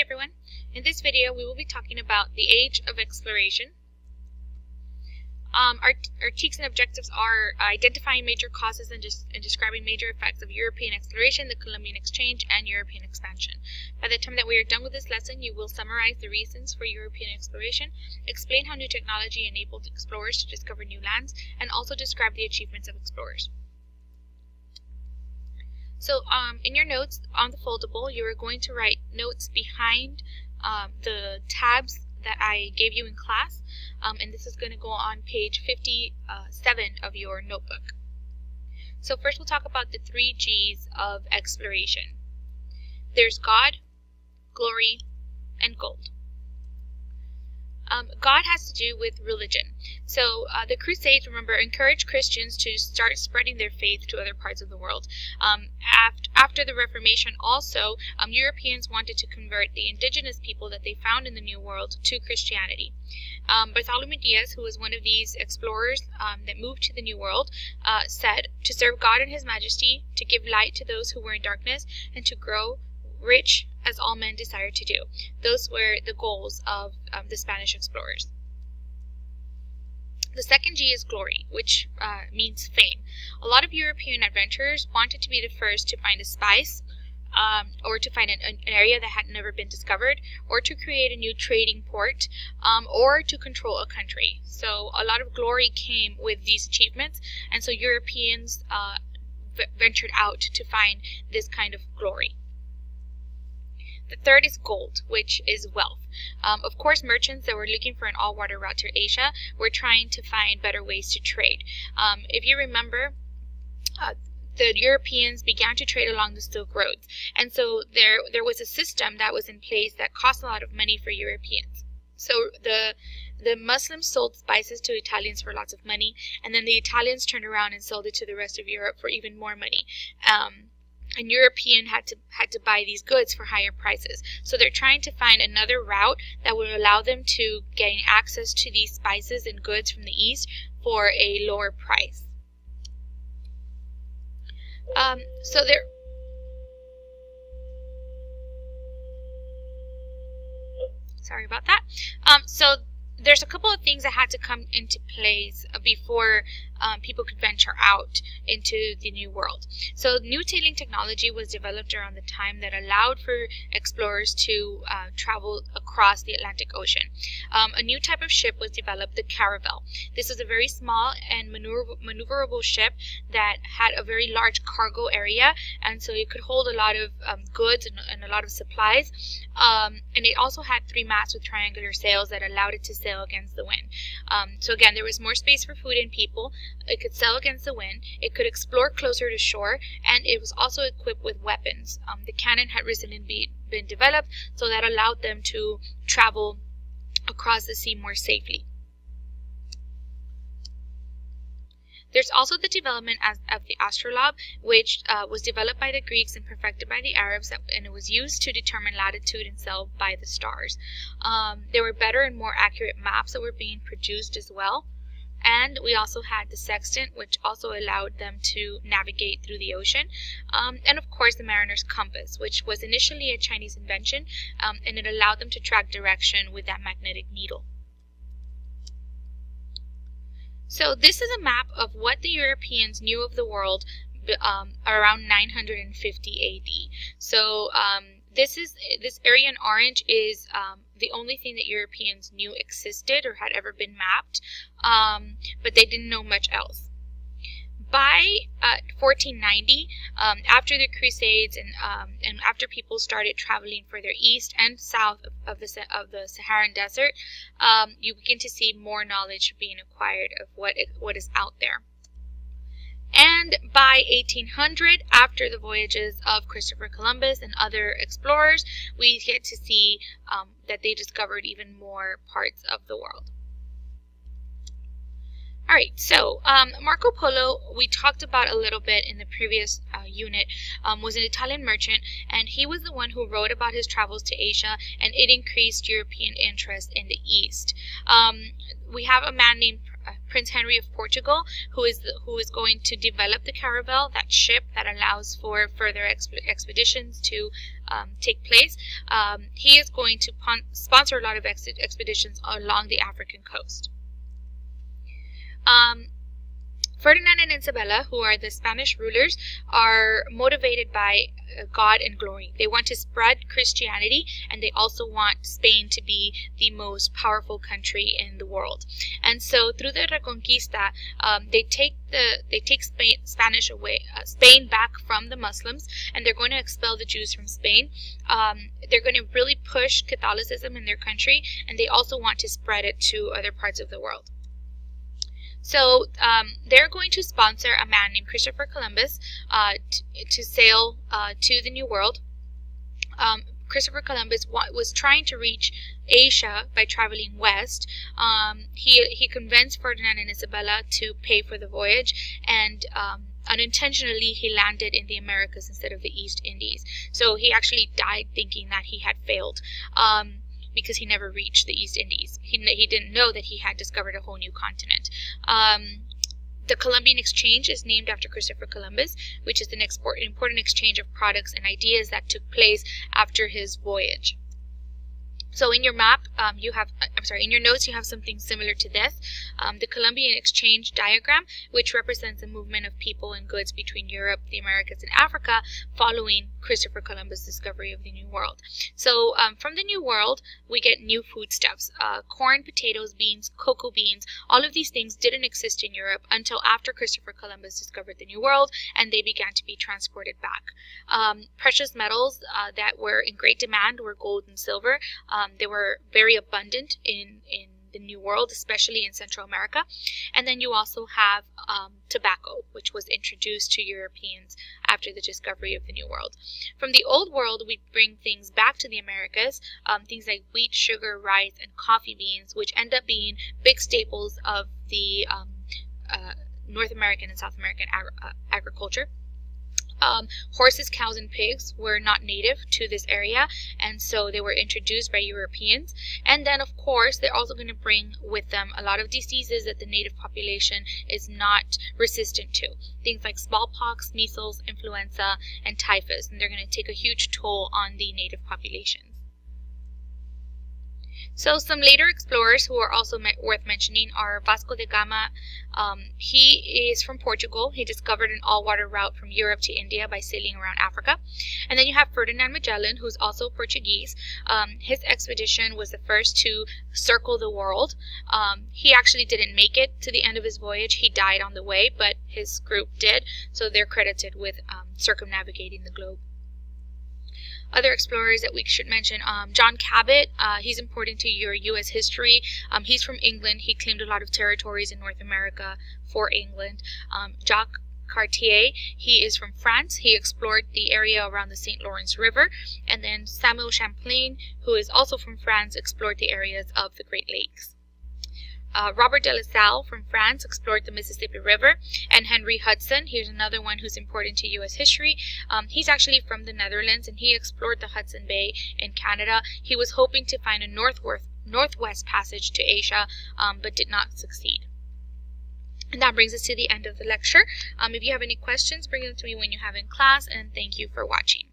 everyone. In this video we will be talking about the age of exploration. Our TEKS and objectives are identifying major causes and describing major effects of European exploration, the Columbian exchange, and European expansion. By the time that we are done with this lesson, you will summarize the reasons for European exploration, explain how new technology enabled explorers to discover new lands, and also describe the achievements of explorers. So in your notes on the foldable, you are going to write notes behind the tabs that I gave you in class, and this is going to go on page 57 of your notebook. So first we'll talk about the 3 G's of exploration. There's God, glory, and gold. God has to do with religion. So the Crusades, remember, encouraged Christians to start spreading their faith to other parts of the world. After the Reformation also, Europeans wanted to convert the indigenous people that they found in the New World to Christianity. Bartholomew Diaz, who was one of these explorers that moved to the New World, said, "To serve God and His Majesty, to give light to those who were in darkness, and to grow rich as all men desire to do." Those were the goals of the Spanish explorers. The second G is glory, which means fame. A lot of European adventurers wanted to be the first to find a spice, or to find an area that had never been discovered, or to create a new trading port, or to control a country. So a lot of glory came with these achievements, and so Europeans ventured out to find this kind of glory. The third is gold, which is wealth. Of course, merchants that were looking for an all-water route to Asia were trying to find better ways to trade. If you remember, the Europeans began to trade along the Silk Roads, and so there was a system that was in place that cost a lot of money for Europeans. So the Muslims sold spices to Italians for lots of money, and then the Italians turned around and sold it to the rest of Europe for even more money. And European had to buy these goods for higher prices. So they're trying to find another route that would allow them to gain access to these spices and goods from the East for a lower price. Sorry about that. So there's a couple of things that had to come into place before people could venture out into the New World. So new sailing technology was developed around the time that allowed for explorers to travel across the Atlantic Ocean. A new type of ship was developed, the caravel. This was a very small and maneuverable ship that had a very large cargo area, and so it could hold a lot of goods and a lot of supplies. And it also had 3 masts with triangular sails that allowed it to sail against the wind. So again, there was more space for food and people. It could sail against the wind. It could explore closer to shore, and it was also equipped with weapons. The cannon had recently been developed, so that allowed them to travel across the sea more safely. There's also the development of the astrolabe, which was developed by the Greeks and perfected by the Arabs, and it was used to determine latitude and sail by the stars. There were better and more accurate maps that were being produced as well. And we also had the sextant, which also allowed them to navigate through the ocean. And of course, the mariner's compass, which was initially a Chinese invention, and it allowed them to track direction with that magnetic needle. So this is a map of what the Europeans knew of the world around 950 AD. So this area in orange is the only thing that Europeans knew existed or had ever been mapped, but they didn't know much else. By 1490, after the Crusades and after people started traveling further east and south of the Saharan Desert, you begin to see more knowledge being acquired of what is out there. And by 1800, after the voyages of Christopher Columbus and other explorers, we get to see that they discovered even more parts of the world. Alright, so Marco Polo, we talked about a little bit in the previous unit, was an Italian merchant, and he was the one who wrote about his travels to Asia, and it increased European interest in the East. We have a man named Prince Henry of Portugal, who is going to develop the caravel, that ship that allows for further expeditions to take place, he is going to sponsor a lot of expeditions along the African coast. Ferdinand and Isabella, who are the Spanish rulers, are motivated by God and glory. They want to spread Christianity, and they also want Spain to be the most powerful country in the world. And so, through the Reconquista, they take Spain back from the Muslims, and they're going to expel the Jews from Spain. They're going to really push Catholicism in their country, and they also want to spread it to other parts of the world. So they're going to sponsor a man named Christopher Columbus to sail to the New World. Christopher Columbus was trying to reach Asia by traveling west. He convinced Ferdinand and Isabella to pay for the voyage, and unintentionally he landed in the Americas instead of the East Indies. So he actually died thinking that he had failed. Because he never reached the East Indies. He didn't know that he had discovered a whole new continent. The Columbian Exchange is named after Christopher Columbus, which is an important exchange of products and ideas that took place after his voyage. So in your map, in your notes, you have something similar to this. The Columbian Exchange diagram, which represents a movement of people and goods between Europe, the Americas, and Africa following Christopher Columbus' discovery of the New World. So from the New World, we get new foodstuffs. Corn, potatoes, beans, cocoa beans, all of these things didn't exist in Europe until after Christopher Columbus discovered the New World, and they began to be transported back. Precious metals that were in great demand were gold and silver. They were very abundant in the New World, especially in Central America. And then you also have tobacco, which was introduced to Europeans after the discovery of the New World. From the Old World, we bring things back to the Americas, things like wheat, sugar, rice, and coffee beans, which end up being big staples of the North American and South American agriculture. Horses, cows, and pigs were not native to this area, and so they were introduced by Europeans. And then, of course, they're also going to bring with them a lot of diseases that the native population is not resistant to. Things like smallpox, measles, influenza, and typhus, and they're going to take a huge toll on the native populations. So some later explorers who are also worth mentioning are Vasco da Gama. He is from Portugal. He discovered an all-water route from Europe to India by sailing around Africa. And then you have Ferdinand Magellan, who's also Portuguese. His expedition was the first to circle the world. He actually didn't make it to the end of his voyage. He died on the way, but his group did. So they're credited with circumnavigating the globe. Other explorers that we should mention, John Cabot, he's important to your U.S. history. He's from England. He claimed a lot of territories in North America for England. Jacques Cartier, he is from France. He explored the area around the St. Lawrence River. And then Samuel Champlain, who is also from France, explored the areas of the Great Lakes. Robert de La Salle from France explored the Mississippi River, and Henry Hudson, here's another one who's important to U.S. history. He's actually from the Netherlands, and he explored the Hudson Bay in Canada. He was hoping to find a northwest passage to Asia, but did not succeed. And that brings us to the end of the lecture. If you have any questions, bring them to me when you have in class, and thank you for watching.